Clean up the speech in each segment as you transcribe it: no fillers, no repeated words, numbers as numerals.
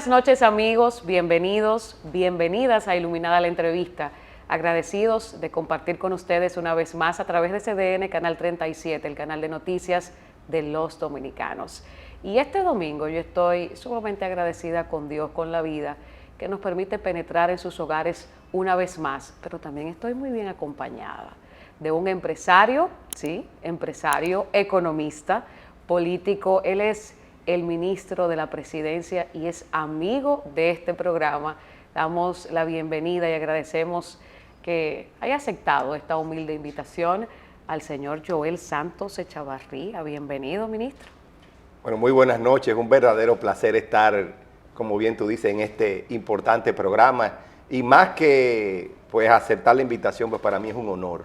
buenas noches amigos, bienvenidos, bienvenidas a Iluminada la Entrevista. Agradecidos de compartir con ustedes una vez más a través de CDN, Canal 37, el canal de noticias de los dominicanos. Y este domingo yo estoy sumamente agradecida con Dios, con la vida, que nos permite penetrar en sus hogares una vez más, pero también estoy muy bien acompañada de un empresario, sí, empresario, economista, político. Él es el ministro de la Presidencia y es amigo de este programa. Damos la bienvenida y agradecemos que haya aceptado esta humilde invitación al señor Joel Santos Echavarría. Bienvenido, ministro. Bueno, muy buenas noches. Un verdadero placer estar, como bien tú dices, en este importante programa. Y más que pues aceptar la invitación, pues para mí es un honor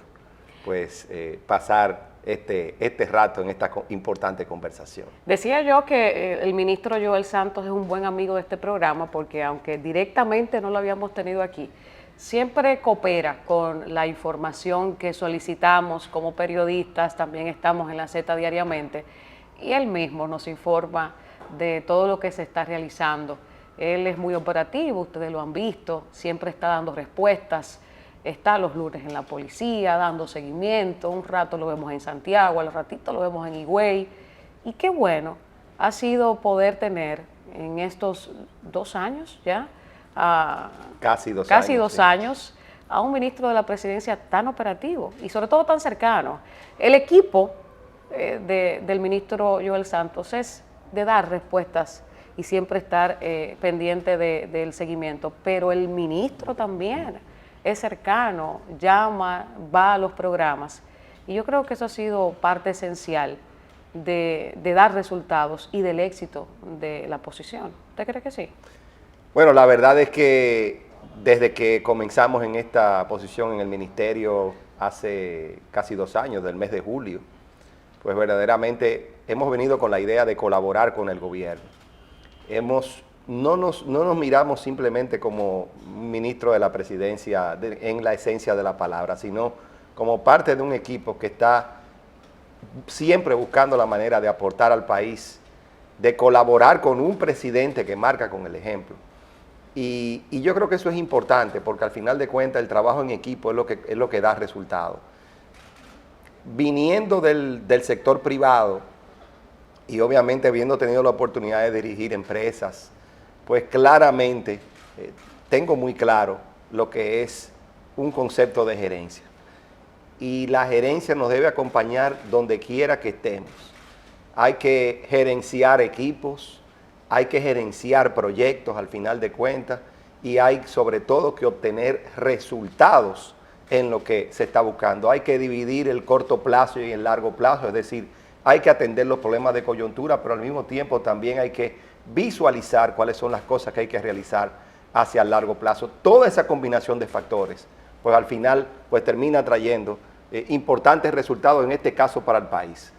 pues pasar este rato en esta importante conversación. Decía yo que el ministro Joel Santos es un buen amigo de este programa porque aunque directamente no lo habíamos tenido aquí, siempre coopera con la información que solicitamos como periodistas, también estamos en la Z diariamente y él mismo nos informa de todo lo que se está realizando. Él es muy operativo, ustedes lo han visto, siempre está dando respuestas. Está los lunes en la policía, dando seguimiento, un rato lo vemos en Santiago, al ratito lo vemos en Higüey. Y qué bueno ha sido poder tener en estos 2 años ya, casi dos años, a un ministro de la Presidencia tan operativo y sobre todo tan cercano. El equipo del ministro Joel Santos es de dar respuestas y siempre estar pendiente del seguimiento, pero el ministro también es cercano, llama, va a los programas y yo creo que eso ha sido parte esencial de dar resultados y del éxito de la posición. ¿Usted cree que sí? Bueno, la verdad es que desde que comenzamos en esta posición en el ministerio hace casi 2 años, del mes de julio, pues verdaderamente hemos venido con la idea de colaborar con el gobierno. No nos miramos simplemente como ministro de la Presidencia en la esencia de la palabra, sino como parte de un equipo que está siempre buscando la manera de aportar al país, de colaborar con un presidente que marca con el ejemplo. Y yo creo que eso es importante porque al final de cuentas el trabajo en equipo es lo que da resultado. Viniendo del sector privado y obviamente habiendo tenido la oportunidad de dirigir empresas, pues claramente tengo muy claro lo que es un concepto de gerencia. Y la gerencia nos debe acompañar donde quiera que estemos. Hay que gerenciar equipos, hay que gerenciar proyectos al final de cuentas y hay sobre todo que obtener resultados en lo que se está buscando. Hay que dividir el corto plazo y el largo plazo, es decir, hay que atender los problemas de coyuntura, pero al mismo tiempo también hay que visualizar cuáles son las cosas que hay que realizar hacia el largo plazo. Toda esa combinación de factores, pues al final pues termina trayendo importantes resultados, en este caso para el país.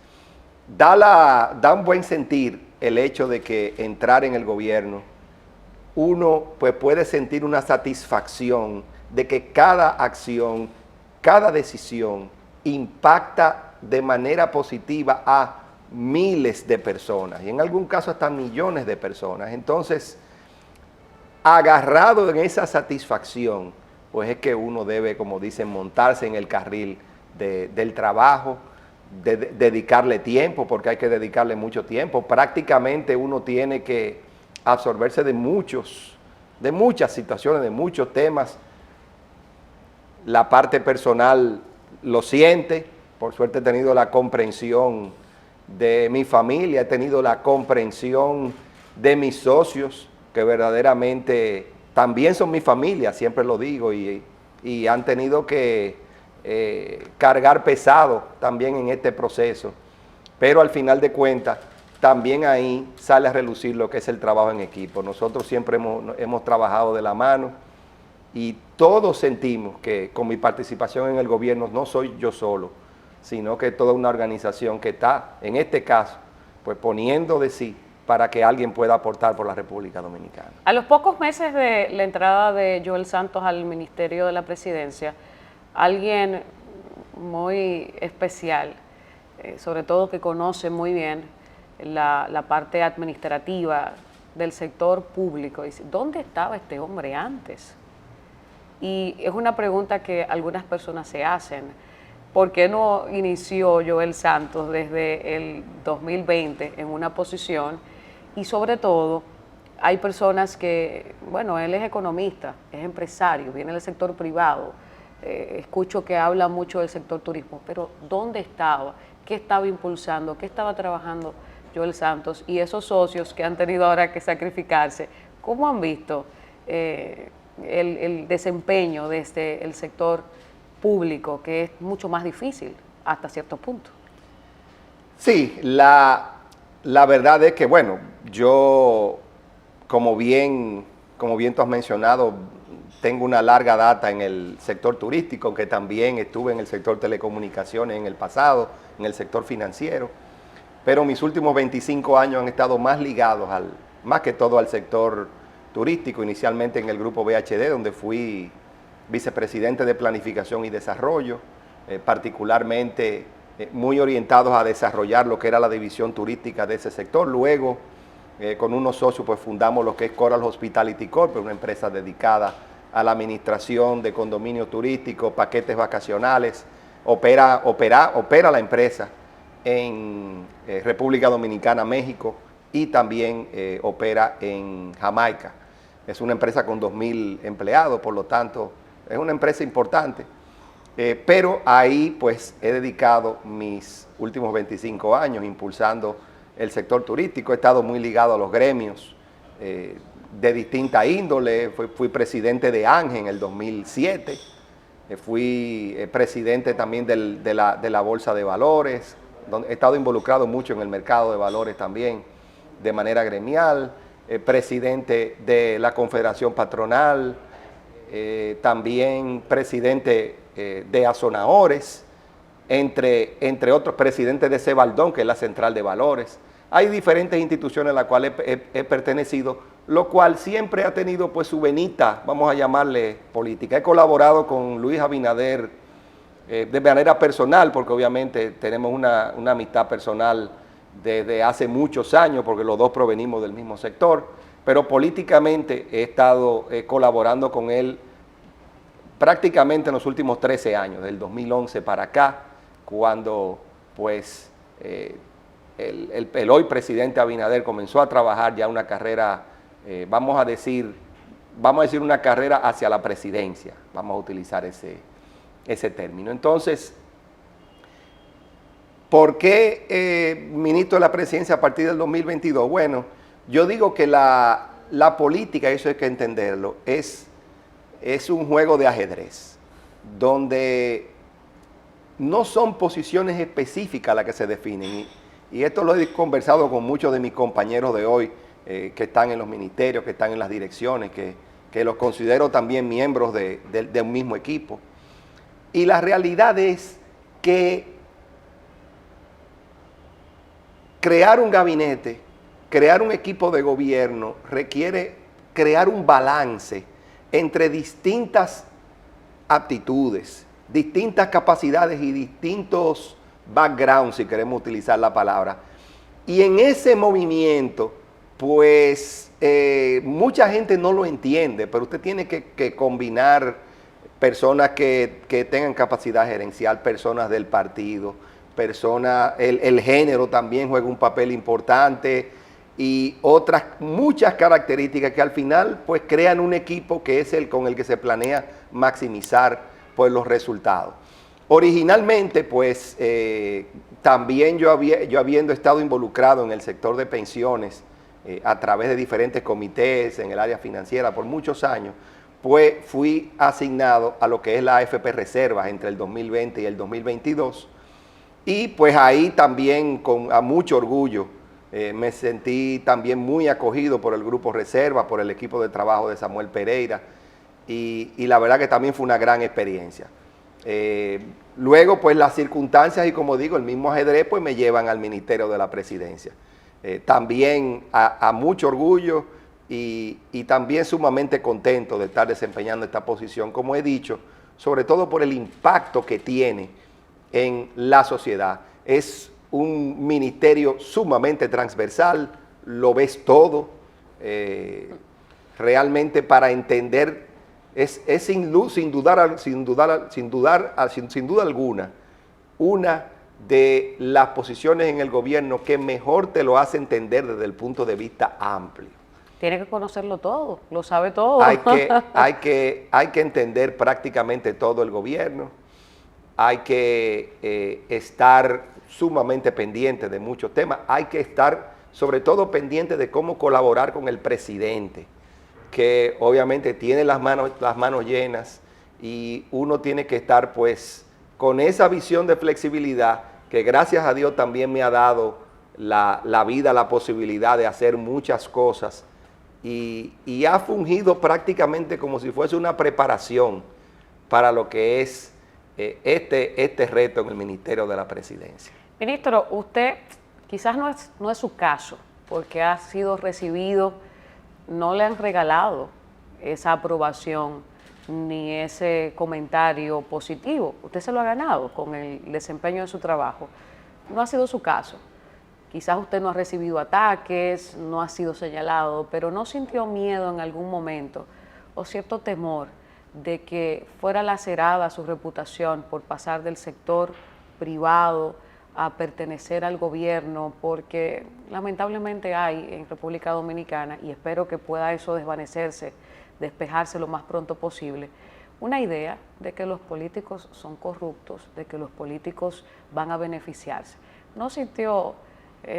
Da un buen sentir el hecho de que entrar en el gobierno, uno pues puede sentir una satisfacción de que cada acción, cada decisión impacta de manera positiva a miles de personas y en algún caso hasta millones de personas. Entonces, agarrado en esa satisfacción, pues es que uno debe, como dicen, montarse en el carril del trabajo, dedicarle tiempo, porque hay que dedicarle mucho tiempo. Prácticamente uno tiene que absorberse de muchas situaciones, de muchos temas. La parte personal lo siente. Por suerte he tenido la comprensión de mi familia, he tenido la comprensión de mis socios, que verdaderamente también son mi familia, siempre lo digo, y han tenido que cargar pesado también en este proceso. Pero al final de cuentas, también ahí sale a relucir lo que es el trabajo en equipo. Nosotros siempre hemos trabajado de la mano y todos sentimos que con mi participación en el gobierno no soy yo solo, sino que toda una organización que está, en este caso, pues poniendo de sí para que alguien pueda aportar por la República Dominicana. A los pocos meses de la entrada de Joel Santos al Ministerio de la Presidencia, alguien muy especial, sobre todo que conoce muy bien la parte administrativa, del sector público. Dice, ¿dónde estaba este hombre antes? Y es una pregunta que algunas personas se hacen. ¿Por qué no inició Joel Santos desde el 2020 en una posición? Y sobre todo, hay personas que, bueno, él es economista, es empresario, viene del sector privado, escucho que habla mucho del sector turismo, pero ¿dónde estaba? ¿Qué estaba impulsando? ¿Qué estaba trabajando Joel Santos? Y esos socios que han tenido ahora que sacrificarse, ¿cómo han visto el desempeño desde el sector público, que es mucho más difícil hasta cierto punto? Sí, la verdad es que, bueno, yo, como bien tú has mencionado, tengo una larga data en el sector turístico, que también estuve en el sector telecomunicaciones en el pasado, en el sector financiero, pero mis últimos 25 años han estado más ligados, más que todo al sector turístico, inicialmente en el grupo BHD, donde fui vicepresidente de Planificación y Desarrollo, particularmente muy orientados a desarrollar lo que era la división turística de ese sector. Luego, con unos socios, pues fundamos lo que es Coral Hospitality Corp, una empresa dedicada a la administración de condominios turísticos, paquetes vacacionales. Opera la empresa en República Dominicana, México, y también opera en Jamaica. Es una empresa con 2.000 empleados, por lo tanto, es una empresa importante. Pero ahí pues he dedicado mis últimos 25 años impulsando el sector turístico. He estado muy ligado a los gremios de distinta índole. Fui presidente de ANGE en el 2007. Fui presidente también de la Bolsa de Valores. Donde he estado involucrado mucho en el mercado de valores también de manera gremial. Presidente de la Confederación Patronal. También presidente de Azonadores, entre otros, presidente de Cebaldón, que es la Central de Valores. Hay diferentes instituciones a las cuales he pertenecido, lo cual siempre ha tenido pues su venita, vamos a llamarle política. He colaborado con Luis Abinader de manera personal, porque obviamente tenemos una amistad personal desde hace muchos años, porque los dos provenimos del mismo sector, pero políticamente he estado colaborando con él prácticamente en los últimos 13 años, del 2011 para acá, cuando pues el hoy presidente Abinader comenzó a trabajar ya una carrera, vamos a decir una carrera hacia la presidencia, vamos a utilizar ese término. Entonces, ¿por qué ministro de la presidencia a partir del 2022? Bueno, yo digo que la política, eso hay que entenderlo, es un juego de ajedrez, donde no son posiciones específicas las que se definen. Y esto lo he conversado con muchos de mis compañeros de hoy, que están en los ministerios, que están en las direcciones, que los considero también miembros de un mismo equipo. Y la realidad es que crear un gabinete, crear un equipo de gobierno, requiere crear un balance entre distintas aptitudes, distintas capacidades y distintos backgrounds, si queremos utilizar la palabra. Y en ese movimiento, pues mucha gente no lo entiende, pero usted tiene que combinar personas que tengan capacidad gerencial, personas del partido, el género también juega un papel importante, y otras muchas características que al final pues crean un equipo que es el con el que se planea maximizar pues los resultados. Originalmente pues también yo habiendo estado involucrado en el sector de pensiones a través de diferentes comités en el área financiera por muchos años, pues fui asignado a lo que es la AFP Reservas entre el 2020 y el 2022, y pues ahí también a mucho orgullo me sentí también muy acogido por el Grupo Reserva, por el equipo de trabajo de Samuel Pereira, y la verdad que también fue una gran experiencia. Luego, pues las circunstancias y, como digo, el mismo ajedrez, pues me llevan al Ministerio de la Presidencia. También a mucho orgullo y también sumamente contento de estar desempeñando esta posición, como he dicho, sobre todo por el impacto que tiene en la sociedad. Es un ministerio sumamente transversal, lo ves todo, realmente para entender, es sin duda alguna, una de las posiciones en el gobierno que mejor te lo hace entender desde el punto de vista amplio. Tiene que conocerlo todo, lo sabe todo. Hay que entender prácticamente todo el gobierno, hay que estar sumamente pendiente de muchos temas, hay que estar sobre todo pendiente de cómo colaborar con el presidente, que obviamente tiene las manos llenas, y uno tiene que estar pues con esa visión de flexibilidad que gracias a Dios también me ha dado la vida, la posibilidad de hacer muchas cosas, y ha fungido prácticamente como si fuese una preparación para lo que es este reto en el Ministerio de la Presidencia. Ministro, usted quizás no es su caso, porque ha sido recibido, no le han regalado esa aprobación ni ese comentario positivo. Usted se lo ha ganado con el desempeño de su trabajo. No ha sido su caso. Quizás usted no ha recibido ataques, no ha sido señalado, pero ¿no sintió miedo en algún momento o cierto temor de que fuera lacerada su reputación por pasar del sector privado a pertenecer al gobierno? Porque lamentablemente hay en República Dominicana, y espero que pueda eso desvanecerse, despejarse lo más pronto posible, una idea de que los políticos son corruptos, de que los políticos van a beneficiarse. ¿No sintió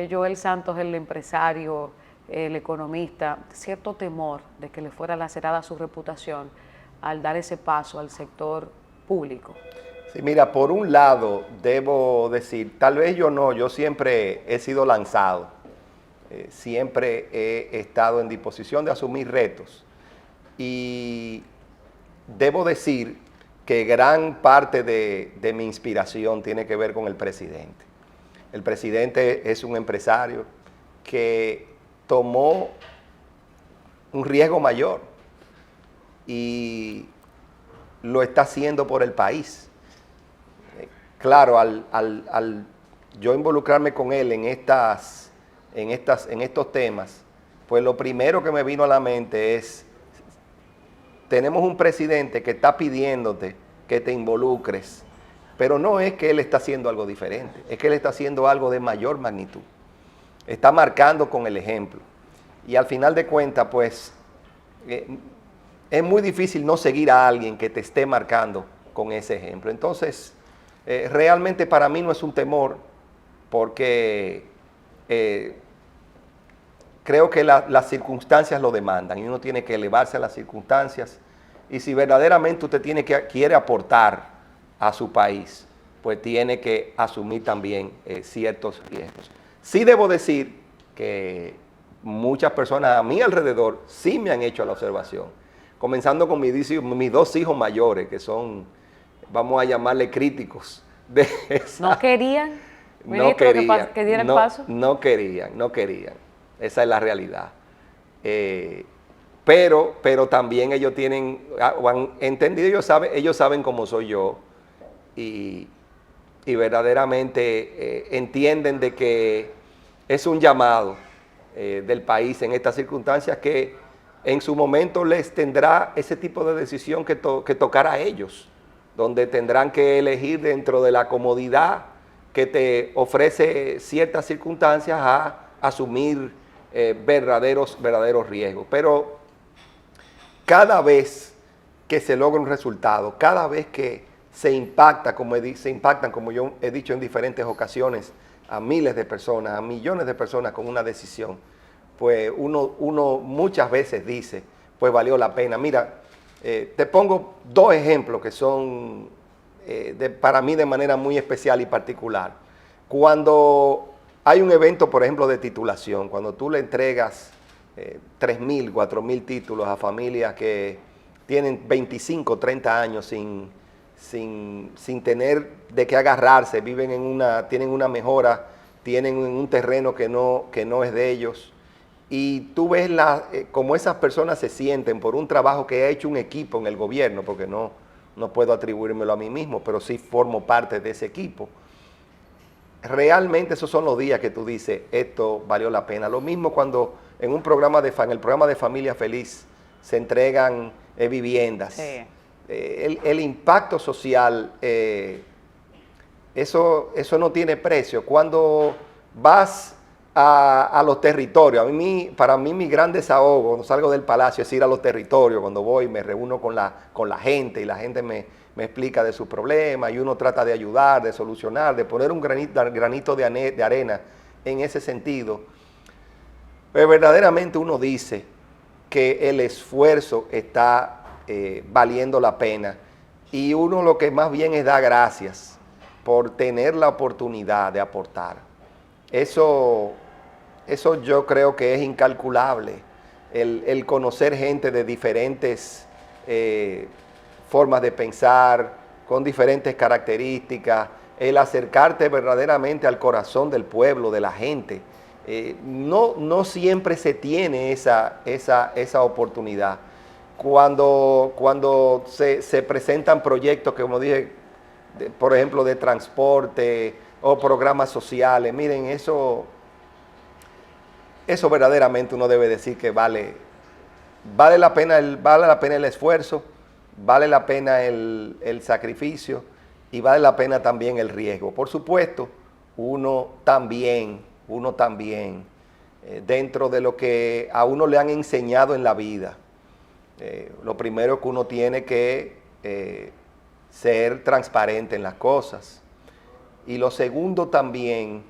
Joel Santos, el empresario, el economista, cierto temor de que le fuera lacerada su reputación al dar ese paso al sector público? Sí, mira, por un lado debo decir, tal vez yo siempre he sido lanzado, siempre he estado en disposición de asumir retos, y debo decir que gran parte de mi inspiración tiene que ver con el presidente. El presidente es un empresario que tomó un riesgo mayor y lo está haciendo por el país. Claro, al yo involucrarme con él en estos temas, pues lo primero que me vino a la mente es, tenemos un presidente que está pidiéndote que te involucres, pero no es que él está haciendo algo diferente, es que él está haciendo algo de mayor magnitud. Está marcando con el ejemplo. Y al final de cuentas, pues, es muy difícil no seguir a alguien que te esté marcando con ese ejemplo. Entonces, realmente para mí no es un temor, porque creo que las circunstancias lo demandan y uno tiene que elevarse a las circunstancias, y si verdaderamente usted quiere aportar a su país, pues tiene que asumir también ciertos riesgos. Sí debo decir que muchas personas a mi alrededor sí me han hecho la observación, comenzando con mis dos hijos mayores, que son, vamos a llamarle, críticos de esa. ¿No querían? No querían, que diera el paso. No querían. Esa es la realidad. Pero también ellos han entendido, ellos saben cómo soy yo, y verdaderamente entienden de que es un llamado del país en estas circunstancias, que en su momento les tendrá ese tipo de decisión que tocará a ellos, donde tendrán que elegir dentro de la comodidad que te ofrece ciertas circunstancias a asumir verdaderos riesgos. Pero cada vez que se logra un resultado, cada vez que se impactan, como yo he dicho en diferentes ocasiones, a miles de personas, a millones de personas con una decisión, pues uno muchas veces dice, pues valió la pena. Mira, te pongo dos ejemplos que son para mí de manera muy especial y particular. Cuando hay un evento, por ejemplo, de titulación, cuando tú le entregas 3.000, 4.000 títulos a familias que tienen 25, 30 años sin tener de qué agarrarse, tienen una mejora, tienen un terreno que no es de ellos, y tú ves cómo esas personas se sienten por un trabajo que ha hecho un equipo en el gobierno, porque no puedo atribuírmelo a mí mismo, pero sí formo parte de ese equipo. Realmente esos son los días que tú dices, esto valió la pena. Lo mismo cuando en un programa en el programa de Familia Feliz se entregan viviendas. Sí. El impacto social, eso no tiene precio. Cuando vas a los territorios, para mí mi gran desahogo cuando salgo del palacio es ir a los territorios. Cuando voy me reúno con la gente y la gente me explica de sus problemas y uno trata de ayudar, de solucionar, de poner un granito de arena en ese sentido. Pero verdaderamente uno dice que el esfuerzo está valiendo la pena y uno lo que más bien es dar gracias por tener la oportunidad de aportar. Eso yo creo que es incalculable, el conocer gente de diferentes formas de pensar, con diferentes características, el acercarte verdaderamente al corazón del pueblo, de la gente. No siempre se tiene esa oportunidad. Cuando se presentan proyectos que, como dije, por ejemplo, de transporte o programas sociales, miren, eso verdaderamente uno debe decir que vale la pena el esfuerzo, vale la pena el sacrificio y vale la pena también el riesgo. Por supuesto, uno también, dentro de lo que a uno le han enseñado en la vida, lo primero que uno tiene que ser transparente en las cosas. Y lo segundo también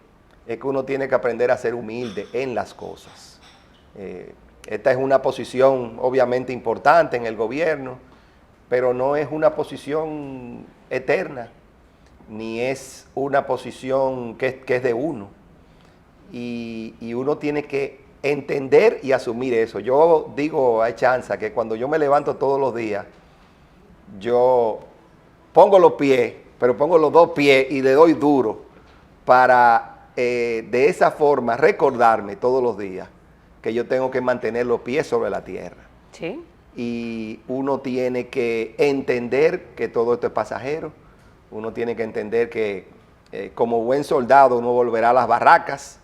es que uno tiene que aprender a ser humilde en las cosas. Esta es una posición obviamente importante en el gobierno, pero no es una posición eterna, ni es una posición que es de uno. Y uno tiene que entender y asumir eso. Yo digo a Echanza que cuando yo me levanto todos los días, yo pongo los pies, pero pongo los dos pies y le doy duro para de esa forma recordarme todos los días que yo tengo que mantener los pies sobre la tierra. Sí. Y uno tiene que entender que todo esto es pasajero. Uno tiene que entender que como buen soldado uno volverá a las barracas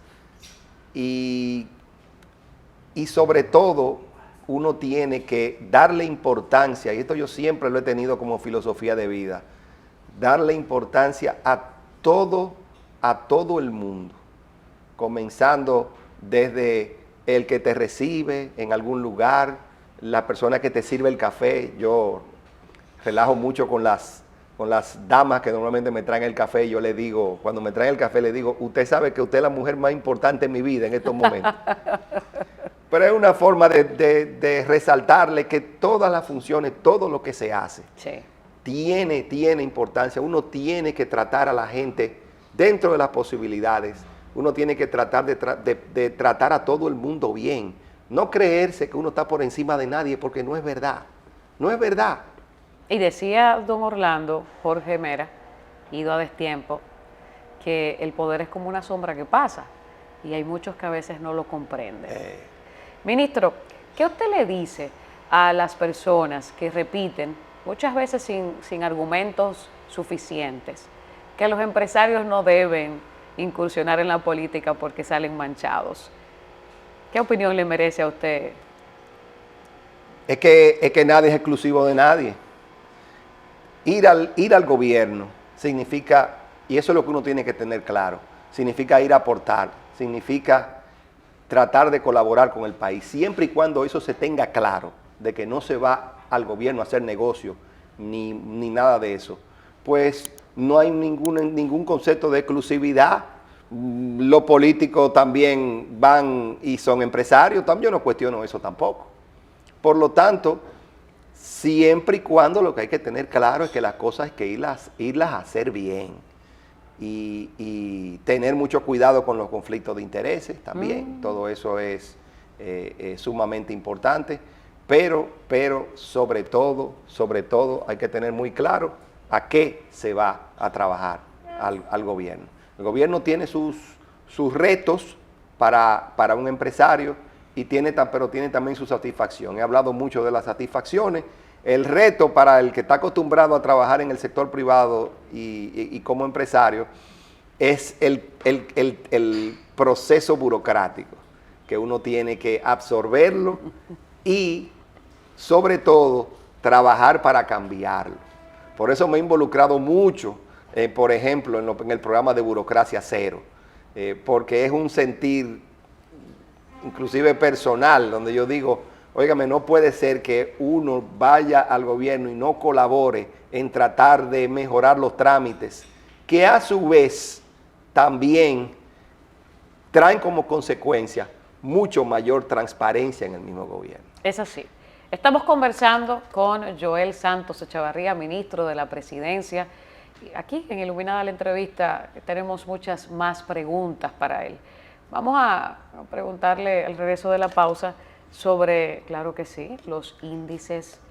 y sobre todo uno tiene que darle importancia, y esto yo siempre lo he tenido como filosofía de vida, darle importancia a todo el mundo, comenzando desde el que te recibe en algún lugar, la persona que te sirve el café. Yo relajo mucho con las damas que normalmente me traen el café y yo le digo, cuando me traen el café le digo, usted sabe que usted es la mujer más importante en mi vida en estos momentos. Pero es una forma de resaltarle que todas las funciones, todo lo que se hace, Sí. tiene importancia. Uno tiene que tratar a la gente dentro de las posibilidades. Uno tiene que tratar de tratar a todo el mundo bien. No creerse que uno está por encima de nadie, porque no es verdad. No es verdad. Y decía don Orlando, Jorge Mera, ido a destiempo, que el poder es como una sombra que pasa y hay muchos que a veces no lo comprenden. Ministro, ¿qué usted le dice a las personas que repiten, muchas veces sin argumentos suficientes, que los empresarios no deben incursionar en la política porque salen manchados? ¿Qué opinión le merece a usted? Es que nadie es exclusivo de nadie. Ir al gobierno significa, y eso es lo que uno tiene que tener claro, significa ir a aportar, significa tratar de colaborar con el país, siempre y cuando eso se tenga claro, de que no se va al gobierno a hacer negocio, ni nada de eso, pues no hay ningún concepto de exclusividad. Los políticos también van y son empresarios, yo no cuestiono eso tampoco. Por lo tanto, siempre y cuando lo que hay que tener claro es que las cosas hay que irlas a hacer bien y tener mucho cuidado con los conflictos de intereses también. Todo eso es sumamente importante, pero sobre todo hay que tener muy claro a qué se va a trabajar al gobierno. El gobierno tiene sus retos para un empresario, pero tiene también su satisfacción. He hablado mucho de las satisfacciones. El reto para el que está acostumbrado a trabajar en el sector privado y como empresario es el proceso burocrático. que uno tiene que absorberlo y, sobre todo, trabajar para cambiarlo. Por eso me he involucrado mucho, por ejemplo, en el programa de Burocracia Cero, porque es un sentir, inclusive personal, donde yo digo, óigame, no puede ser que uno vaya al gobierno y no colabore en tratar de mejorar los trámites, que a su vez también traen como consecuencia mucho mayor transparencia en el mismo gobierno. Es así. Estamos conversando con Joel Santos Echavarría, ministro de la Presidencia. Aquí en Iluminada la Entrevista tenemos muchas más preguntas para él. Vamos a preguntarle al regreso de la pausa sobre, claro que sí, los índices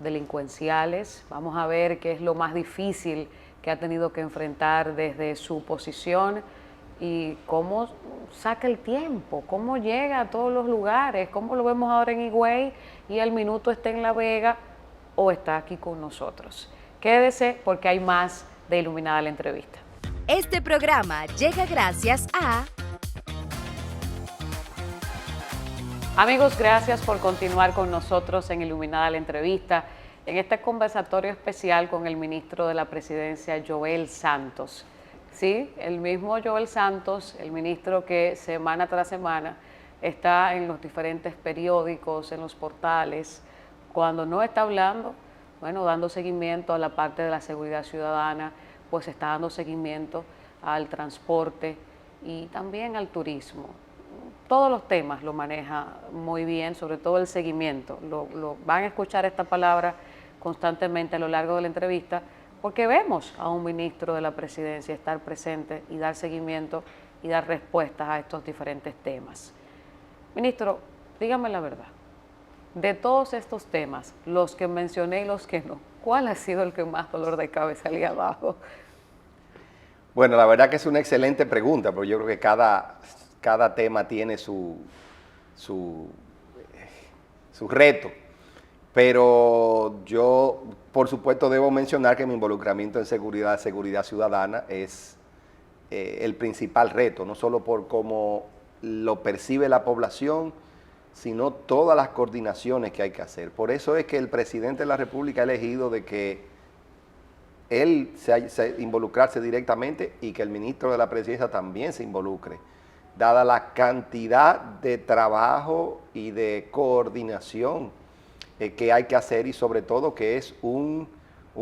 delincuenciales. Vamos a ver qué es lo más difícil que ha tenido que enfrentar desde su posición y cómo saca el tiempo, cómo llega a todos los lugares, cómo lo vemos ahora en Higüey y al minuto está en La Vega o está aquí con nosotros. Quédese porque hay más de Iluminada la Entrevista. Este programa llega gracias a... Amigos, gracias por continuar con nosotros en Iluminada la Entrevista, en este conversatorio especial con el ministro de la Presidencia, Joel Santos. Sí, el mismo Joel Santos, el ministro que semana tras semana está en los diferentes periódicos, en los portales, cuando no está hablando, bueno, dando seguimiento a la parte de la seguridad ciudadana, pues está dando seguimiento al transporte y también al turismo. Todos los temas lo maneja muy bien, sobre todo el seguimiento. Van a escuchar esta palabra constantemente a lo largo de la entrevista, porque vemos a un ministro de la Presidencia estar presente y dar seguimiento y dar respuestas a estos diferentes temas. Ministro, dígame la verdad, de todos estos temas, los que mencioné y los que no, ¿cuál ha sido el que más dolor de cabeza le ha dado? Bueno, la verdad que es una excelente pregunta, porque yo creo que cada tema tiene su reto. Pero yo, por supuesto, debo mencionar que mi involucramiento en seguridad ciudadana es el principal reto, no solo por cómo lo percibe la población, sino todas las coordinaciones que hay que hacer. Por eso es que el presidente de la República ha elegido de que él se involucrarse directamente y que el ministro de la Presidencia también se involucre, dada la cantidad de trabajo y de coordinación que hay que hacer y sobre todo que es un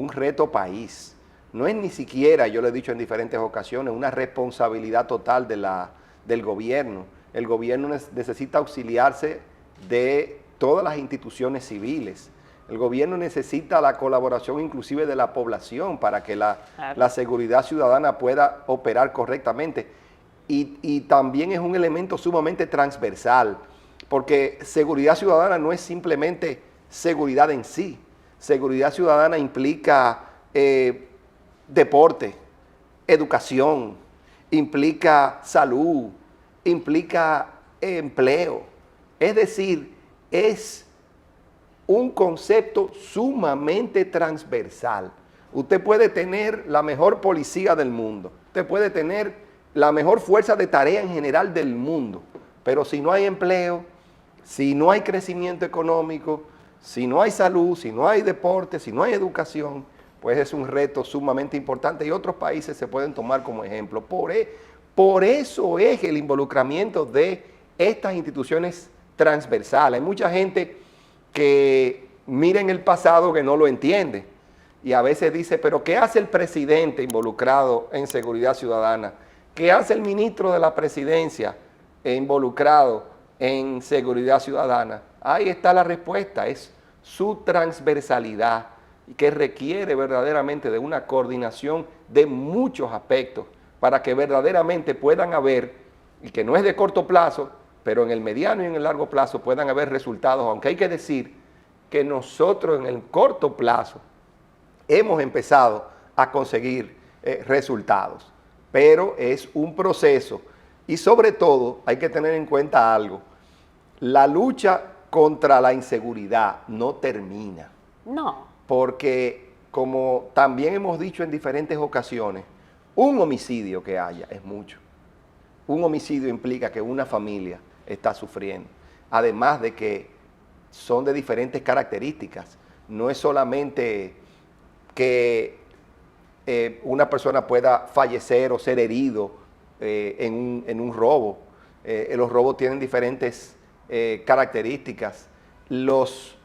reto país. No es ni siquiera, yo lo he dicho en diferentes ocasiones, una responsabilidad total del gobierno. El gobierno necesita auxiliarse de todas las instituciones civiles. El gobierno necesita la colaboración inclusive de la población para que la seguridad ciudadana pueda operar correctamente. Y también es un elemento sumamente transversal, porque seguridad ciudadana no es simplemente seguridad en sí. Seguridad ciudadana implica deporte, educación, implica salud, implica empleo. Es decir, es un concepto sumamente transversal. Usted puede tener la mejor policía del mundo, usted puede tener la mejor fuerza de tarea en general del mundo, pero si no hay empleo, si no hay crecimiento económico, si no hay salud, si no hay deporte, si no hay educación, pues es un reto sumamente importante y otros países se pueden tomar como ejemplo. Por eso es el involucramiento de estas instituciones transversales. Hay mucha gente que mira en el pasado que no lo entiende y a veces dice, pero ¿qué hace el presidente involucrado en seguridad ciudadana? ¿Qué hace el ministro de la Presidencia involucrado en seguridad ciudadana? Ahí está la respuesta, es su transversalidad que requiere verdaderamente de una coordinación de muchos aspectos para que verdaderamente puedan haber, y que no es de corto plazo, pero en el mediano y en el largo plazo puedan haber resultados, aunque hay que decir que nosotros en el corto plazo hemos empezado a conseguir resultados, pero es un proceso y sobre todo hay que tener en cuenta algo, la lucha contra la inseguridad no termina. No. Porque como también hemos dicho en diferentes ocasiones, un homicidio que haya es mucho. Un homicidio implica que una familia está sufriendo. Además de que son de diferentes características. No es solamente que una persona pueda fallecer o ser herido en un robo. Los robos tienen diferentes características. Los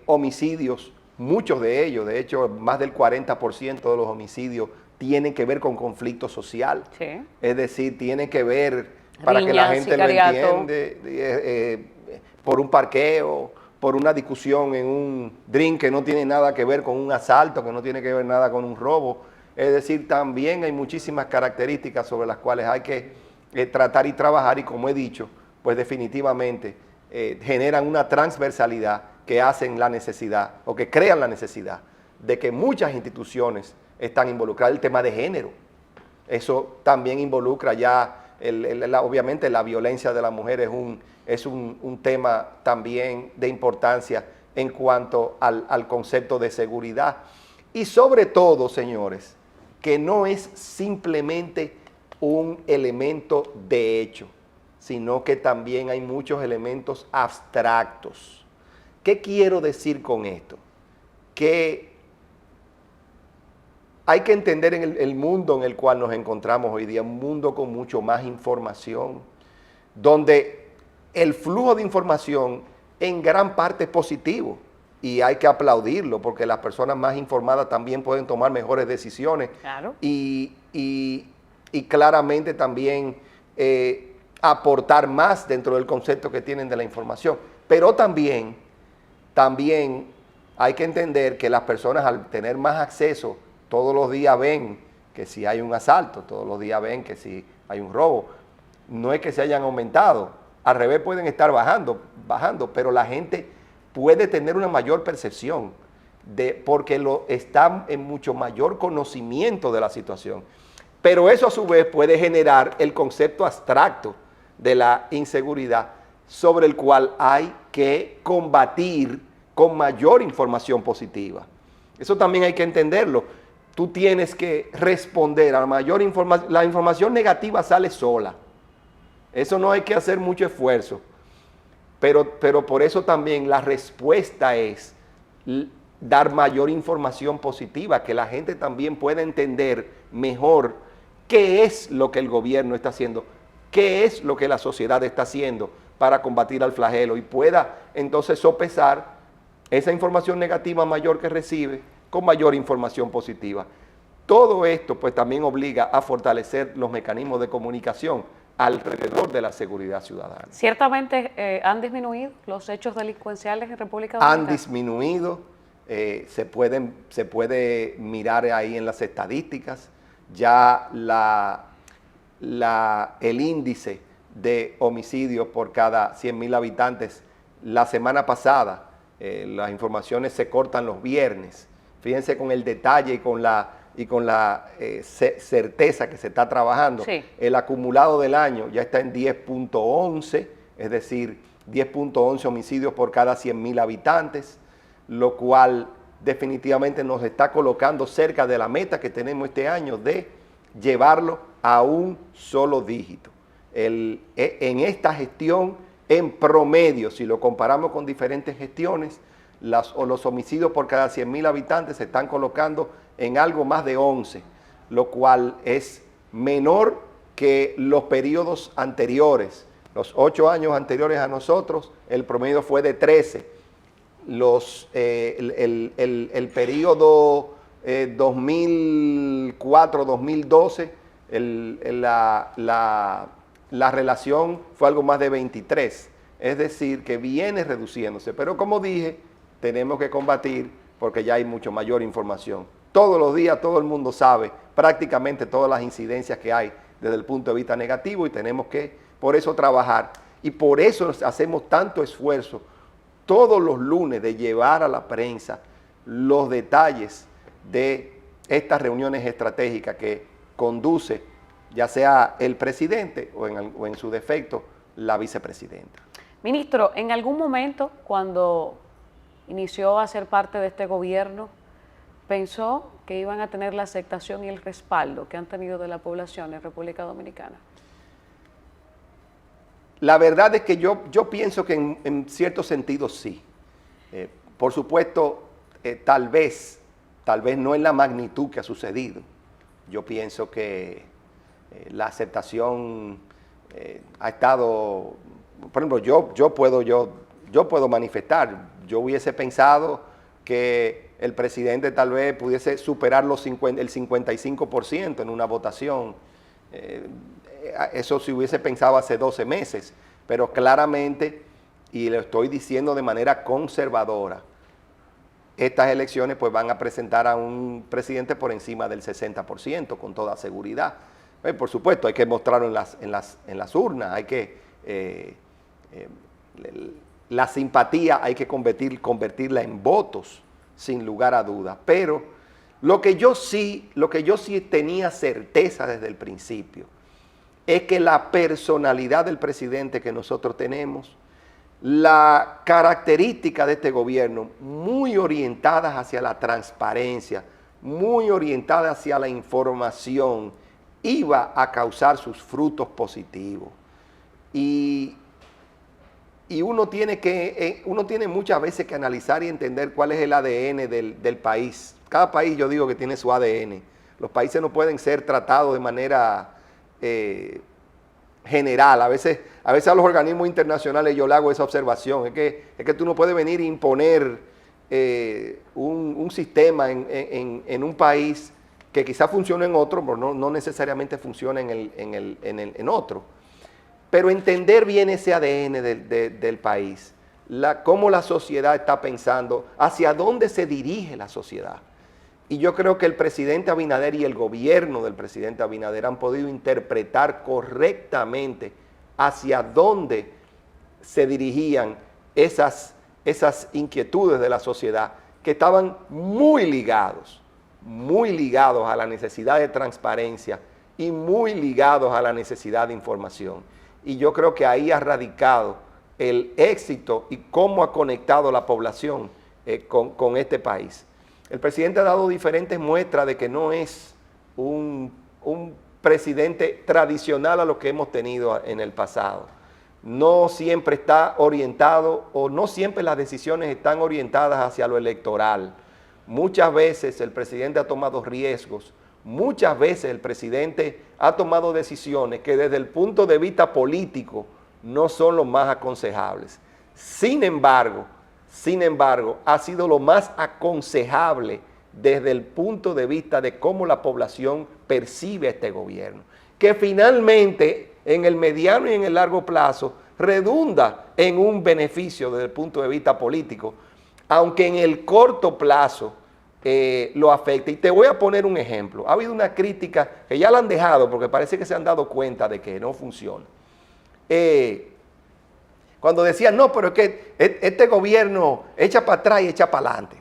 homicidios, muchos de ellos, de hecho más del 40% de los homicidios tienen que ver con conflicto social. Sí. Es decir, tienen que ver, para Riñas, que la gente lo sicariato. entiende, por un parqueo, por una discusión en un drink que no tiene nada que ver con un asalto, que no tiene que ver nada con un robo. Es decir, también hay muchísimas características sobre las cuales hay que tratar y trabajar, y como he dicho, pues definitivamente generan una transversalidad que hacen la necesidad, o que crean la necesidad, de que muchas instituciones están involucradas. El tema de género, eso también involucra ya, obviamente la violencia de la mujer es un tema también de importancia en cuanto al concepto de seguridad. Y sobre todo, señores, que no es simplemente un elemento de hecho, sino que también hay muchos elementos abstractos. ¿Qué quiero decir con esto? Que hay que entender en el mundo en el cual nos encontramos hoy día, un mundo con mucho más información, donde el flujo de información en gran parte es positivo, y hay que aplaudirlo, porque las personas más informadas también pueden tomar mejores decisiones. Claro. Y claramente también aportar más dentro del concepto que tienen de la información. Pero también hay que entender que las personas, al tener más acceso, todos los días ven que si hay un asalto, todos los días ven que si hay un robo. No es que se hayan aumentado, al revés, pueden estar bajando, pero la gente puede tener una mayor percepción porque está en mucho mayor conocimiento de la situación. Pero eso a su vez puede generar el concepto abstracto de la inseguridad, sobre el cual hay que combatir con mayor información positiva. Eso también hay que entenderlo. Tú tienes que responder a la mayor información. La información negativa sale sola. Eso no hay que hacer mucho esfuerzo. Pero por eso también la respuesta es dar mayor información positiva, que la gente también pueda entender mejor qué es lo que el gobierno está haciendo, qué es lo que la sociedad está haciendo para combatir al flagelo, y pueda entonces sopesar esa información negativa mayor que recibe con mayor información positiva. Todo esto pues también obliga a fortalecer los mecanismos de comunicación alrededor de la seguridad ciudadana. Ciertamente han disminuido los hechos delincuenciales en República Dominicana. Han disminuido, se puede mirar ahí en las estadísticas, ya el índice de homicidios por cada 100.000 habitantes, la semana pasada, las informaciones se cortan los viernes. Fíjense con el detalle y con la certeza que se está trabajando. Sí. El acumulado del año ya está en 10.11, es decir, 10.11 homicidios por cada 100.000 habitantes, lo cual definitivamente nos está colocando cerca de la meta que tenemos este año de llevarlo a un solo dígito. En esta gestión, en promedio, si lo comparamos con diferentes gestiones, los homicidios por cada 100.000 habitantes se están colocando en algo más de 11, lo cual es menor que los periodos anteriores. Los 8 años anteriores a nosotros, el promedio fue de 13. El periodo 2004-2012, la relación fue algo más de 23. Es decir, que viene reduciéndose. Pero como dije, tenemos que combatir porque ya hay mucho mayor información. Todos los días todo el mundo sabe prácticamente todas las incidencias que hay desde el punto de vista negativo, y tenemos que por eso trabajar. Y por eso hacemos tanto esfuerzo todos los lunes de llevar a la prensa los detalles de estas reuniones estratégicas que conduce ya sea el presidente o en su defecto la vicepresidenta. Ministro, en algún momento cuando inició a ser parte de este gobierno, ¿pensó que iban a tener la aceptación y el respaldo que han tenido de la población en República Dominicana? la verdad es que yo pienso que en cierto sentido sí. Por supuesto, tal vez no en la magnitud que ha sucedido. Yo pienso que la aceptación ha estado, por ejemplo, yo puedo manifestar, yo hubiese pensado que el presidente tal vez pudiese superar el 55% en una votación. Eso se hubiese pensado hace 12 meses, pero claramente, y lo estoy diciendo de manera conservadora, estas elecciones pues van a presentar a un presidente por encima del 60%, con toda seguridad. Por supuesto, hay que mostrarlo en las urnas, hay que la simpatía hay que convertirla en votos, sin lugar a dudas. Pero lo que yo sí tenía certeza desde el principio es que la personalidad del presidente que nosotros tenemos, la característica de este gobierno, muy orientadas hacia la transparencia, muy orientada hacia la información, iba a causar sus frutos positivos. Y uno tiene muchas veces que analizar y entender cuál es el ADN del país. Cada país, yo digo que tiene su ADN. Los países no pueden ser tratados de manera general. A veces a los organismos internacionales yo le hago esa observación. Es que tú no puedes venir e imponer un sistema en un país que quizás funcione en otro, pero no necesariamente funciona en otro. Pero entender bien ese ADN del país, cómo la sociedad está pensando, hacia dónde se dirige la sociedad. Y yo creo que el presidente Abinader y el gobierno del presidente Abinader han podido interpretar correctamente hacia dónde se dirigían esas inquietudes de la sociedad, que estaban muy ligados a la necesidad de transparencia y muy ligados a la necesidad de información. Y yo creo que ahí ha radicado el éxito y cómo ha conectado la población con este país. El presidente ha dado diferentes muestras de que no es un presidente tradicional a lo que hemos tenido en el pasado. No siempre está orientado, o no siempre las decisiones están orientadas hacia lo electoral. Muchas veces el presidente ha tomado riesgos. Muchas veces el presidente ha tomado decisiones que desde el punto de vista político no son los más aconsejables. Sin embargo, ha sido lo más aconsejable desde el punto de vista de cómo la población percibe a este gobierno, que finalmente en el mediano y en el largo plazo redunda en un beneficio desde el punto de vista político, aunque en el corto plazo lo afecta. Y te voy a poner un ejemplo. Ha habido una crítica que ya la han dejado porque parece que se han dado cuenta de que no funciona. Cuando decían, no, pero es que este gobierno echa para atrás y echa para adelante.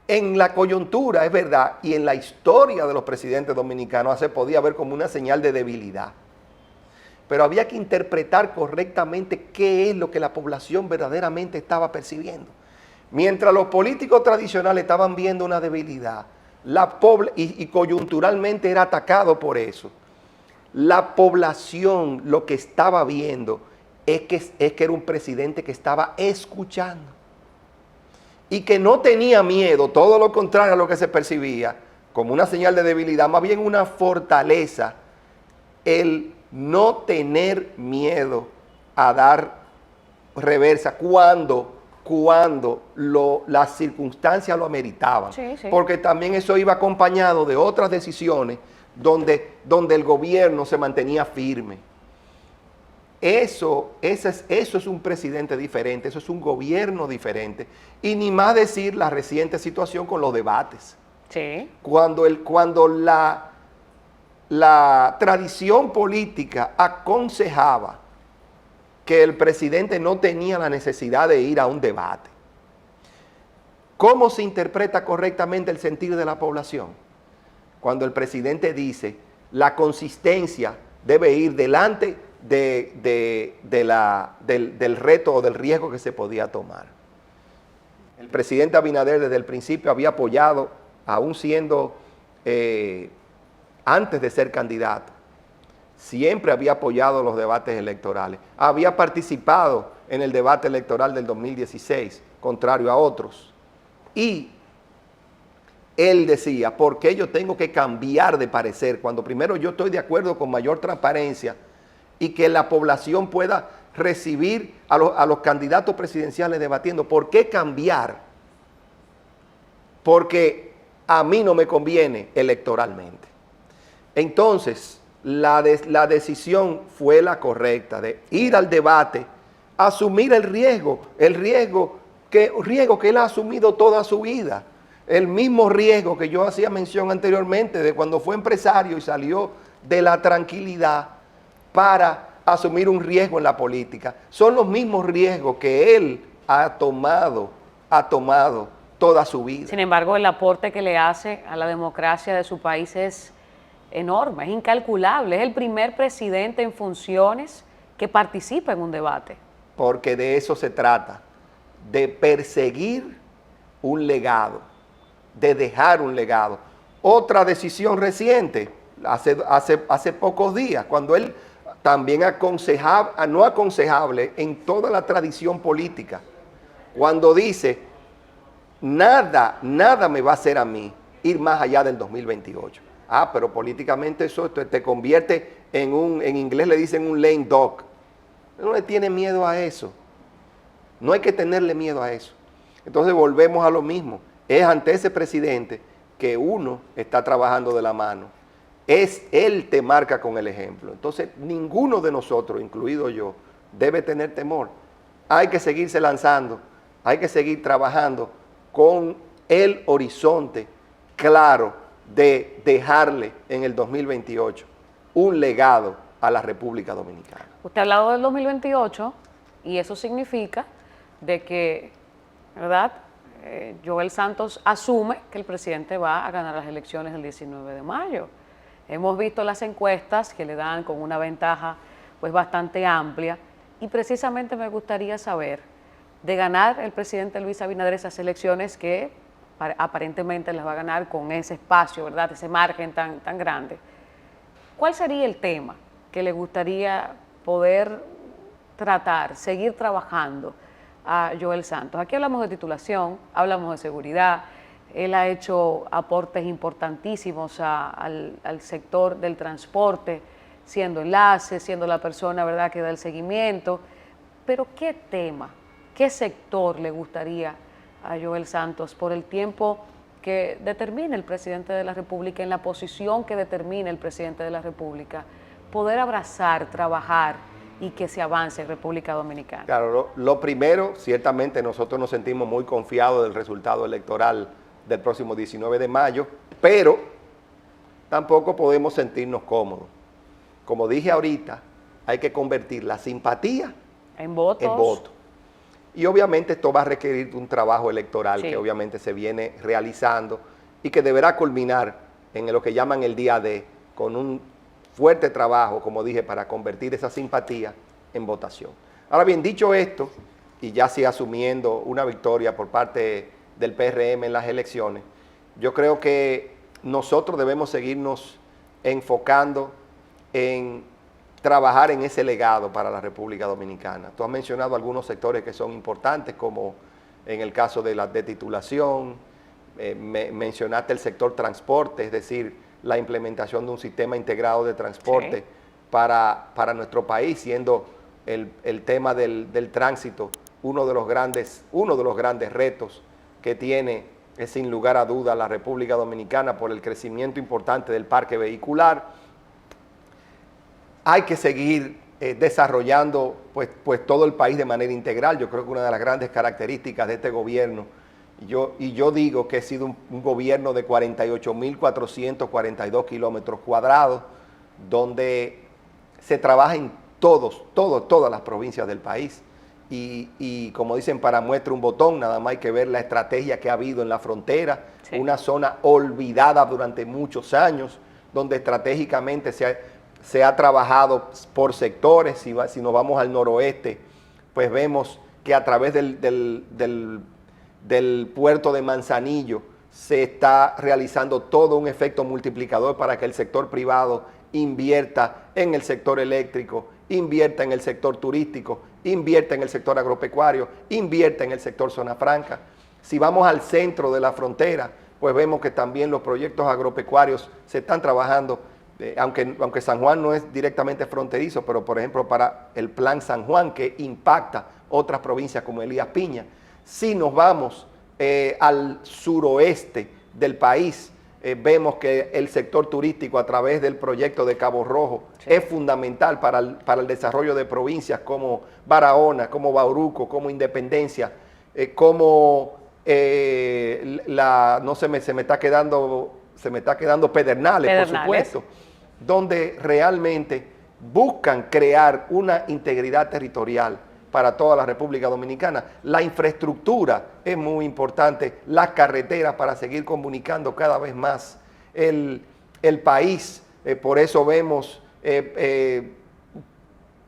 En la coyuntura, es verdad, y en la historia de los presidentes dominicanos se podía ver como una señal de debilidad. Pero había que interpretar correctamente qué es lo que la población verdaderamente estaba percibiendo. Mientras los políticos tradicionales estaban viendo una debilidad, y coyunturalmente era atacado por eso, la población lo que estaba viendo es que era un presidente que estaba escuchando y que no tenía miedo, todo lo contrario a lo que se percibía como una señal de debilidad, más bien una fortaleza, el no tener miedo a dar reversa cuando las circunstancias lo ameritaban. Sí. Porque también eso iba acompañado de otras decisiones donde el gobierno se mantenía firme. Eso es un presidente diferente, eso es un gobierno diferente. Y ni más decir la reciente situación con los debates. Sí. Cuando la tradición política aconsejaba que el presidente no tenía la necesidad de ir a un debate. ¿Cómo se interpreta correctamente el sentir de la población? Cuando el presidente dice la consistencia debe ir delante del reto o del riesgo que se podía tomar. El presidente Abinader desde el principio había apoyado, aún siendo antes de ser candidato, siempre había apoyado los debates electorales, había participado en el debate electoral del 2016, contrario a otros, y él decía, ¿por qué yo tengo que cambiar de parecer cuando primero yo estoy de acuerdo con mayor transparencia y que la población pueda recibir a los candidatos presidenciales debatiendo? ¿Por qué cambiar? Porque a mí no me conviene electoralmente. Entonces, la decisión fue la correcta de ir al debate, asumir el riesgo que él ha asumido toda su vida. El mismo riesgo que yo hacía mención anteriormente de cuando fue empresario y salió de la tranquilidad para asumir un riesgo en la política. Son los mismos riesgos que él ha tomado toda su vida. Sin embargo, el aporte que le hace a la democracia de su país es enorme, es incalculable. Es el primer presidente en funciones que participa en un debate. Porque de eso se trata, de perseguir un legado, de dejar un legado. Otra decisión reciente, hace pocos días, cuando él también no aconsejable en toda la tradición política, cuando dice, nada me va a hacer a mí ir más allá del 2028. Pero políticamente eso te convierte en inglés le dicen un lame dog. No le tiene miedo a eso. No hay que tenerle miedo a eso. Entonces volvemos a lo mismo. Es ante ese presidente que uno está trabajando de la mano. Él te marca con el ejemplo. Entonces ninguno de nosotros, incluido yo, debe tener temor. Hay que seguirse lanzando, hay que seguir trabajando con el horizonte claro de dejarle en el 2028 un legado a la República Dominicana. Usted ha hablado del 2028 y eso significa de que, ¿verdad?, Joel Santos asume que el presidente va a ganar las elecciones el 19 de mayo. Hemos visto las encuestas que le dan con una ventaja pues bastante amplia y precisamente me gustaría saber, de ganar el presidente Luis Abinader esas elecciones que aparentemente las va a ganar con ese espacio, ¿verdad?, ese margen tan grande, ¿cuál sería el tema que le gustaría poder tratar, seguir trabajando a Joel Santos? Aquí hablamos de titulación, hablamos de seguridad, él ha hecho aportes importantísimos al sector del transporte, siendo enlace, siendo la persona, ¿verdad?, que da el seguimiento, pero ¿qué tema, qué sector le gustaría a Joel Santos por el tiempo que determine el presidente de la República, en la posición que determine el presidente de la República, poder abrazar, trabajar y que se avance en República Dominicana? Claro, lo primero, ciertamente nosotros nos sentimos muy confiados del resultado electoral del próximo 19 de mayo, pero tampoco podemos sentirnos cómodos. Como dije ahorita, hay que convertir la simpatía en votos. En voto. Y obviamente esto va a requerir un trabajo electoral Sí. que obviamente se viene realizando y que deberá culminar en lo que llaman el día D, con un fuerte trabajo, como dije, para convertir esa simpatía en votación. Ahora bien, dicho esto, y ya sí asumiendo una victoria por parte del PRM en las elecciones, yo creo que nosotros debemos seguirnos enfocando en trabajar en ese legado para la República Dominicana. Tú has mencionado algunos sectores que son importantes, como en el caso de la detitulación, mencionaste el sector transporte, es decir, la implementación de un sistema integrado de transporte, sí, para nuestro país, siendo el tema del tránsito uno de los grandes retos que tiene, sin lugar a duda, la República Dominicana por el crecimiento importante del parque vehicular. Hay que seguir desarrollando pues todo el país de manera integral. Yo creo que una de las grandes características de este gobierno, y yo digo que ha sido un gobierno de 48.442 kilómetros cuadrados, donde se trabaja en todas las provincias del país. Y como dicen, para muestra un botón, nada más hay que ver la estrategia que ha habido en la frontera, sí, una zona olvidada durante muchos años, donde estratégicamente se ha trabajado por sectores. Si nos vamos al noroeste, pues vemos que a través del puerto de Manzanillo se está realizando todo un efecto multiplicador para que el sector privado invierta en el sector eléctrico, invierta en el sector turístico, invierta en el sector agropecuario, invierta en el sector zona franca. Si vamos al centro de la frontera, pues vemos que también los proyectos agropecuarios se están trabajando, aunque San Juan no es directamente fronterizo, pero por ejemplo para el Plan San Juan, que impacta otras provincias como Elías Piña. Si nos vamos al suroeste del país, vemos que el sector turístico a través del proyecto de Cabo Rojo es fundamental para el desarrollo de provincias como Barahona, como Bauruco, como Independencia, como se me está quedando Pedernales, por supuesto, donde realmente buscan crear una integridad territorial para toda la República Dominicana. La infraestructura es muy importante, las carreteras para seguir comunicando cada vez más el país. Por eso vemos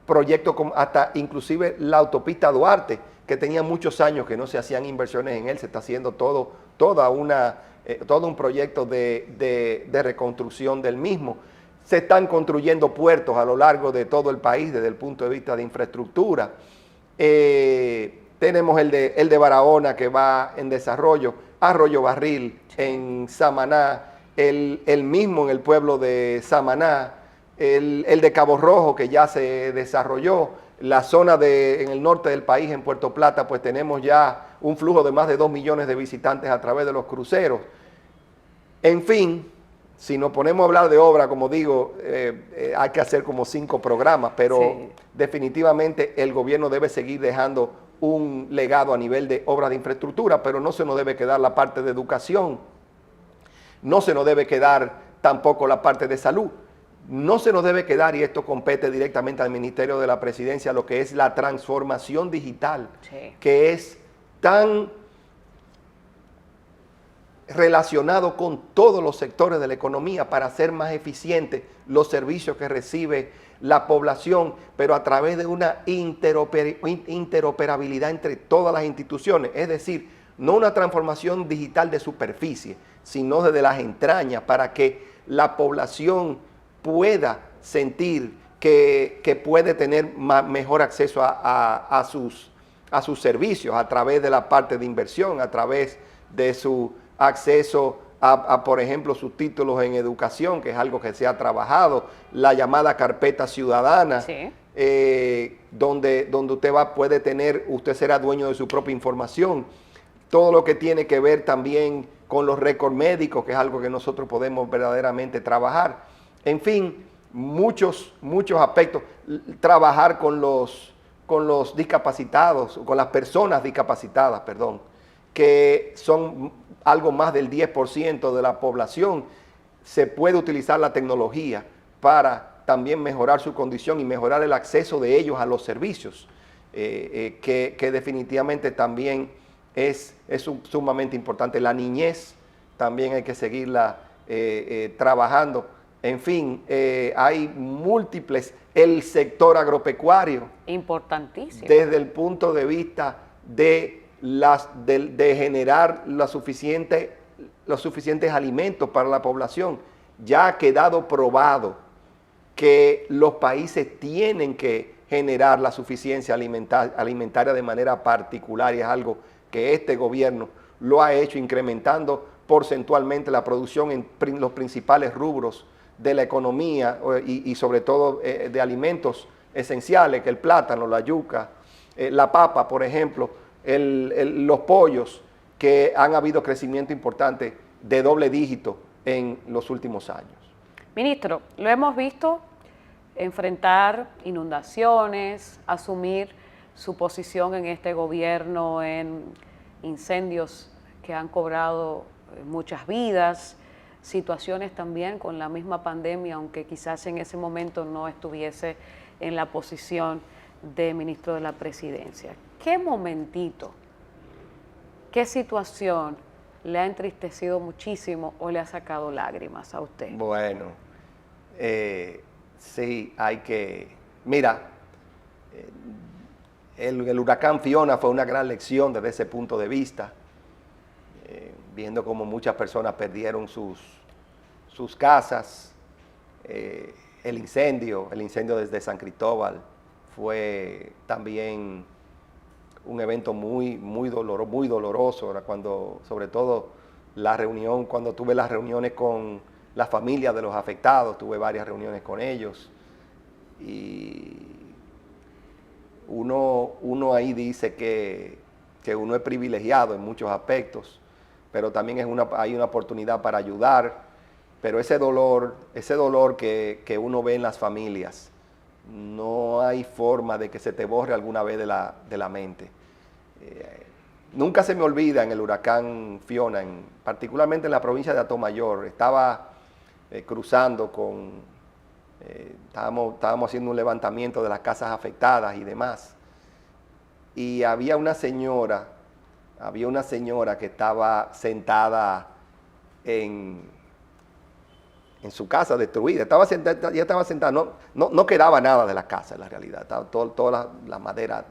proyectos como hasta inclusive la autopista Duarte, que tenía muchos años que no se hacían inversiones en él. Se está haciendo todo un proyecto de reconstrucción del mismo. Se están construyendo puertos a lo largo de todo el país desde el punto de vista de infraestructura. Tenemos el de Barahona, que va en desarrollo, Arroyo Barril en Samaná, el mismo en el pueblo de Samaná, el de Cabo Rojo, que ya se desarrolló. La zona en el norte del país, en Puerto Plata, pues tenemos ya un flujo de más de 2 millones de visitantes a través de los cruceros. En fin, si nos ponemos a hablar de obra, como digo, hay que hacer como 5 programas, pero sí, definitivamente el gobierno debe seguir dejando un legado a nivel de obras de infraestructura, pero no se nos debe quedar la parte de educación, no se nos debe quedar tampoco la parte de salud. No se nos debe quedar, y esto compete directamente al Ministerio de la Presidencia, lo que es la transformación digital, sí, que es tan relacionado con todos los sectores de la economía para hacer más eficientes los servicios que recibe la población, pero a través de una interoperabilidad entre todas las instituciones. Es decir, no una transformación digital de superficie, sino desde las entrañas, para que la población pueda sentir que puede tener mejor acceso a sus servicios a través de la parte de inversión, a través de su acceso por ejemplo, sus títulos en educación, que es algo que se ha trabajado, la llamada carpeta ciudadana, sí, donde usted será dueño de su propia información. Todo lo que tiene que ver también con los récords médicos, que es algo que nosotros podemos verdaderamente trabajar. En fin, muchos aspectos. Trabajar con los discapacitados, con las personas discapacitadas, perdón, que son algo más del 10% de la población. Se puede utilizar la tecnología para también mejorar su condición y mejorar el acceso de ellos a los servicios, que definitivamente también es sumamente importante. La niñez también hay que seguirla trabajando. En fin, hay múltiples. El sector agropecuario, importantísimo, desde el punto de vista de generar los suficientes alimentos para la población. Ya ha quedado probado que los países tienen que generar la suficiencia alimentaria de manera particular, y es algo que este gobierno lo ha hecho, incrementando porcentualmente la producción en los principales rubros de la economía y sobre todo de alimentos esenciales, que el plátano, la yuca, la papa, por ejemplo, los pollos, que han habido crecimiento importante de doble dígito en los últimos años. Ministro, lo hemos visto enfrentar inundaciones, asumir su posición en este gobierno en incendios que han cobrado muchas vidas, situaciones también con la misma pandemia, aunque quizás en ese momento no estuviese en la posición de ministro de la Presidencia. ¿Qué momentito, qué situación le ha entristecido muchísimo o le ha sacado lágrimas a usted? Bueno, sí, hay que... Mira, el huracán Fiona fue una gran lección desde ese punto de vista, viendo cómo muchas personas perdieron sus casas. el incendio desde San Cristóbal fue también un evento muy doloroso, era cuando, sobre todo cuando tuve las reuniones con la familia de los afectados, tuve varias reuniones con ellos, y uno ahí dice que uno es privilegiado en muchos aspectos, pero también hay una oportunidad para ayudar, pero ese dolor que uno ve en las familias, no hay forma de que se te borre alguna vez de la mente. Nunca se me olvida en el huracán Fiona, particularmente en la provincia de Atomayor, estaba cruzando estábamos haciendo un levantamiento de las casas afectadas y demás, y había una señora que estaba sentada en su casa destruida, ya estaba sentada, no quedaba nada de la casa en la realidad, estaba toda la madera.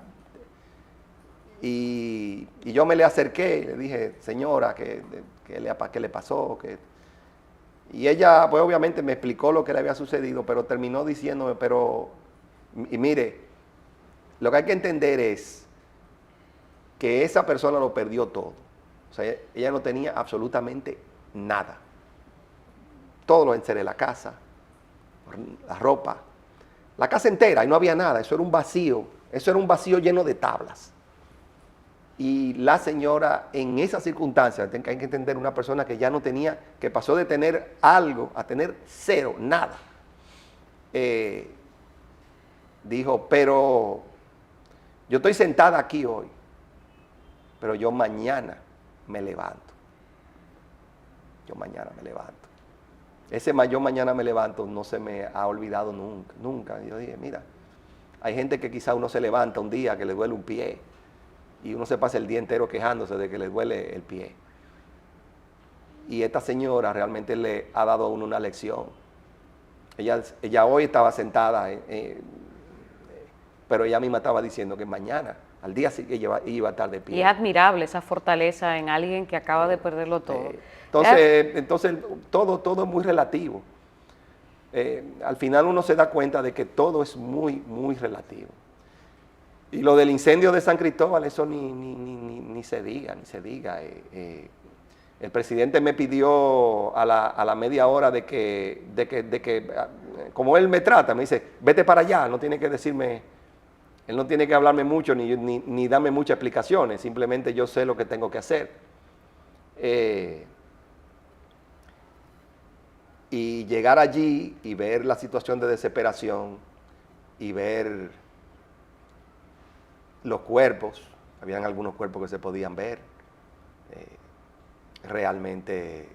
Y yo me le acerqué y le dije, señora, ¿qué le pasó? Y ella, pues obviamente me explicó lo que le había sucedido, pero terminó diciéndome, y mire, lo que hay que entender es que esa persona lo perdió todo. O sea, ella no tenía absolutamente nada. Todos los enseres de la casa, la ropa, la casa entera, y no había nada, eso era un vacío lleno de tablas. Y la señora, en esas circunstancias, hay que entender, una persona que ya no tenía, que pasó de tener algo a tener cero, nada, dijo, pero yo estoy sentada aquí hoy, pero yo mañana me levanto. Yo mañana me levanto. Ese yo mañana me levanto no se me ha olvidado nunca. Yo dije, mira, hay gente que quizá uno se levanta un día que le duele un pie, y uno se pasa el día entero quejándose de que le duele el pie. Y esta señora realmente le ha dado a uno una lección. Ella hoy estaba sentada, pero ella misma estaba diciendo que mañana, al día siguiente, iba a estar de pie. Y es admirable esa fortaleza en alguien que acaba de perderlo todo. Entonces todo es muy relativo. Al final uno se da cuenta de que todo es muy relativo. Y lo del incendio de San Cristóbal, eso ni se diga. El presidente me pidió a la media hora de que, como él me trata, me dice, vete para allá, no tiene que decirme, él no tiene que hablarme mucho ni darme muchas explicaciones, simplemente yo sé lo que tengo que hacer. Y llegar allí y ver la situación de desesperación y ver los cuerpos, habían algunos cuerpos que se podían ver, realmente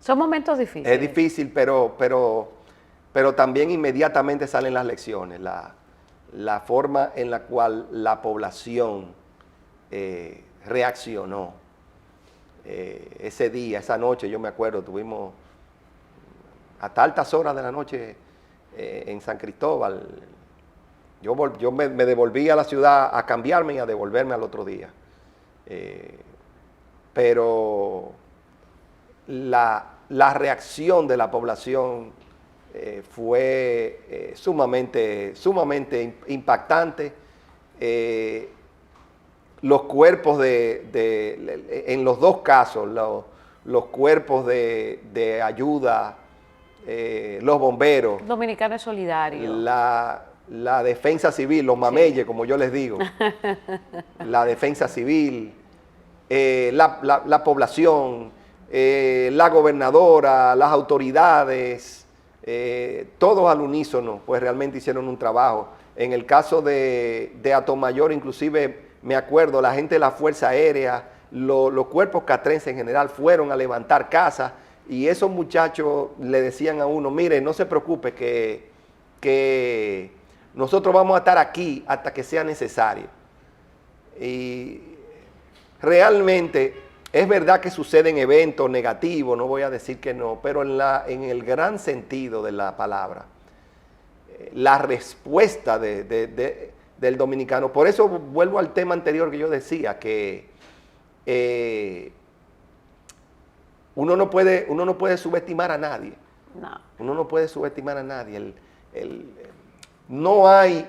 son momentos difíciles. Es difícil, pero también inmediatamente salen las lecciones, la forma en la cual la población reaccionó. Ese día, esa noche, yo me acuerdo, tuvimos hasta altas horas de la noche en San Cristóbal. Yo me devolví a la ciudad a cambiarme y a devolverme al otro día. Pero la reacción de la población fue sumamente impactante. Los cuerpos en los dos casos, los cuerpos de ayuda, los bomberos. Dominicano es solidario. La defensa civil, los mameyes, sí, como yo les digo, la defensa civil, la población, la gobernadora, las autoridades, todos al unísono, pues realmente hicieron un trabajo. En el caso de Atomayor, inclusive, me acuerdo, la gente de la Fuerza Aérea, los cuerpos castrenses en general fueron a levantar casas, y esos muchachos le decían a uno, mire, no se preocupe que nosotros vamos a estar aquí hasta que sea necesario. Y realmente es verdad que suceden eventos negativos, no voy a decir que no, pero en el gran sentido de la palabra, la respuesta del dominicano. Por eso vuelvo al tema anterior que yo decía, que uno no puede subestimar a nadie. No. Uno no puede subestimar a nadie. No hay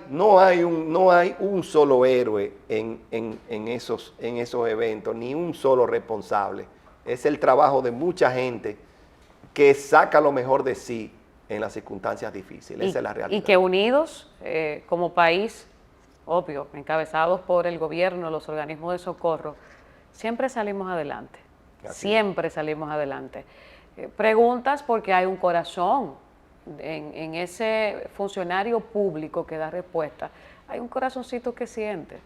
un solo héroe en esos eventos, ni un solo responsable. Es el trabajo de mucha gente que saca lo mejor de sí en las circunstancias difíciles. Esa es la realidad. Y que unidos como país, obvio, encabezados por el gobierno, los organismos de socorro, siempre salimos adelante. Siempre salimos adelante. Preguntas porque hay un corazón en ese funcionario público que da respuesta. Hay un corazoncito que siente.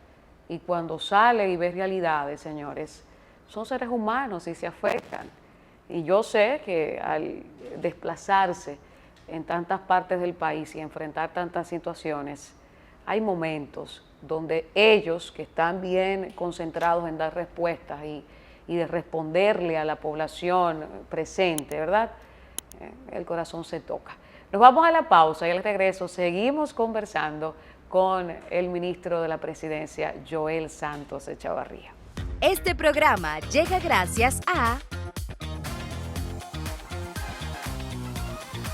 Y cuando sale y ve realidades, señores, son seres humanos y se afectan. Y yo sé que al desplazarse en tantas partes del país y enfrentar tantas situaciones, hay momentos donde ellos, que están bien concentrados en dar respuestas y de responderle a la población presente, ¿verdad? El corazón se toca. Nos vamos a la pausa y al regreso seguimos conversando con el ministro de la Presidencia, Joel Santos Echavarría. Este programa llega gracias a...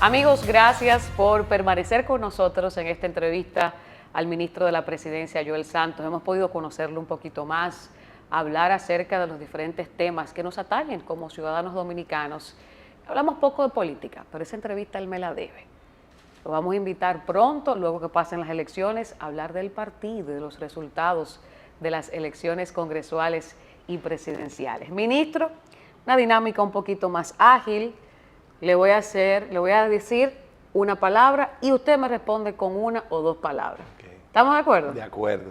Amigos, gracias por permanecer con nosotros en esta entrevista al ministro de la Presidencia, Joel Santos. Hemos podido conocerlo un poquito más, hablar acerca de los diferentes temas que nos atañen como ciudadanos dominicanos. Hablamos poco de política, pero esa entrevista él me la debe. Lo vamos a invitar pronto, luego que pasen las elecciones, a hablar del partido y de los resultados de las elecciones congresuales y presidenciales. Ministro, una dinámica un poquito más ágil. Le voy a decir una palabra y usted me responde con una o dos palabras. Okay. ¿Estamos de acuerdo? De acuerdo.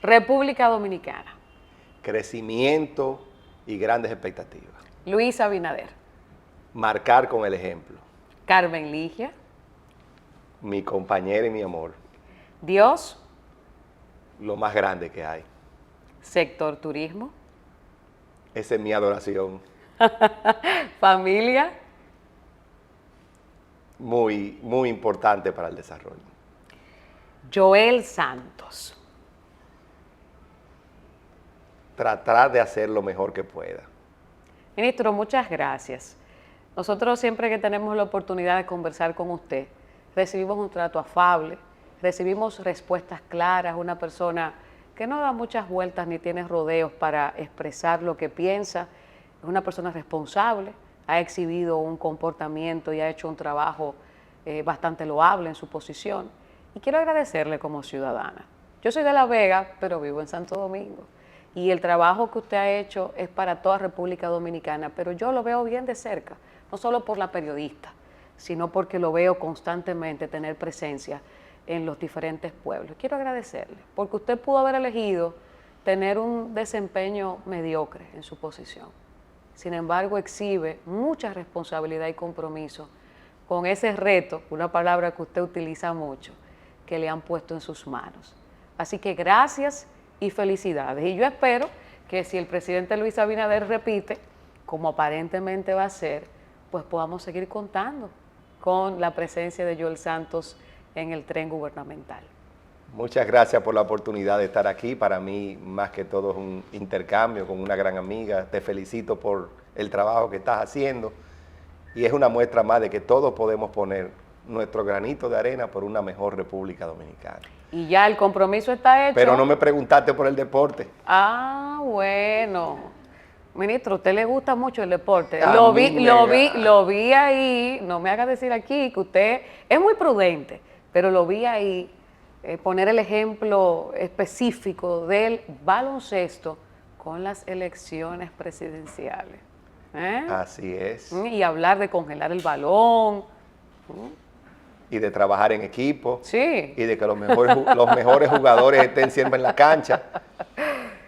República Dominicana. Crecimiento y grandes expectativas. Luis Abinader. Marcar con el ejemplo. Carmen Ligia. Mi compañera y mi amor. Dios. Lo más grande que hay. Sector turismo. Esa es mi adoración. Familia. Muy, muy importante para el desarrollo. Joel Santos. Tratar de hacer lo mejor que pueda. Ministro, muchas gracias. Nosotros siempre que tenemos la oportunidad de conversar con usted, recibimos un trato afable, recibimos respuestas claras, una persona que no da muchas vueltas ni tiene rodeos para expresar lo que piensa, es una persona responsable, ha exhibido un comportamiento y ha hecho un trabajo bastante loable en su posición. Y quiero agradecerle como ciudadana. Yo soy de La Vega, pero vivo en Santo Domingo. Y el trabajo que usted ha hecho es para toda República Dominicana, pero yo lo veo bien de cerca, no solo por la periodista, sino porque lo veo constantemente tener presencia en los diferentes pueblos. Quiero agradecerle, porque usted pudo haber elegido tener un desempeño mediocre en su posición. Sin embargo, exhibe mucha responsabilidad y compromiso con ese reto, una palabra que usted utiliza mucho, que le han puesto en sus manos. Así que gracias y felicidades. Y yo espero que si el presidente Luis Abinader repite, como aparentemente va a ser, pues podamos seguir contando con la presencia de Joel Santos en el tren gubernamental. Muchas gracias por la oportunidad de estar aquí. Para mí, más que todo, es un intercambio con una gran amiga. Te felicito por el trabajo que estás haciendo y es una muestra más de que todos podemos poner nuestro granito de arena por una mejor República Dominicana. Y ya el compromiso está hecho. Pero no me preguntaste por el deporte. Ah, bueno. Ministro, a usted le gusta mucho el deporte. A Lo mí vi ahí, no me haga decir aquí que usted es muy prudente, pero lo vi ahí poner el ejemplo específico del baloncesto con las elecciones presidenciales. Así es. Y hablar de congelar el balón. Y de trabajar en equipo. Sí. Y de que los mejores jugadores estén siempre en la cancha.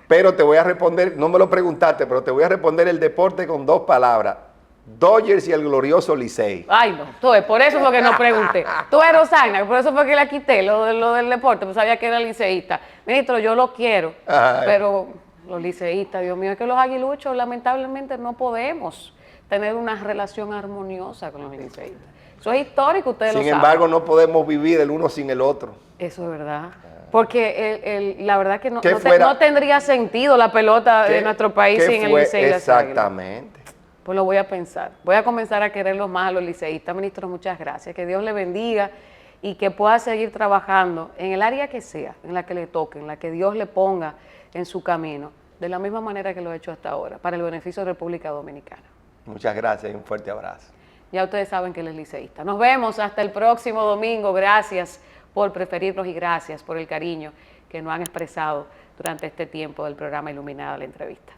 Pero te voy a responder, no me lo preguntaste, pero te voy a responder el deporte con dos palabras. Dodgers y el glorioso Licey. Ay, no, por eso fue que no pregunté. Tú eres Rosana, por eso fue que la quité, lo del deporte, pues sabía que era liceísta. Ministro, yo lo quiero, pero los liceístas, Dios mío, es que los aguiluchos lamentablemente no podemos tener una relación armoniosa con los liceístas. Eso es histórico, ustedes lo saben. Sin embargo, no podemos vivir el uno sin el otro. Eso es verdad. Porque la verdad que no, no tendría sentido la pelota de nuestro país sin el Licey. Exactamente. Pues lo voy a pensar. Voy a comenzar a quererlos más a los liceístas. Ministro, muchas gracias. Que Dios le bendiga y que pueda seguir trabajando en el área que sea, en la que le toque, en la que Dios le ponga en su camino, de la misma manera que lo ha hecho hasta ahora, para el beneficio de República Dominicana. Muchas gracias y un fuerte abrazo. Ya ustedes saben que él es liceísta. Nos vemos hasta el próximo domingo. Gracias por preferirnos y gracias por el cariño que nos han expresado durante este tiempo del programa Iluminada la Entrevista.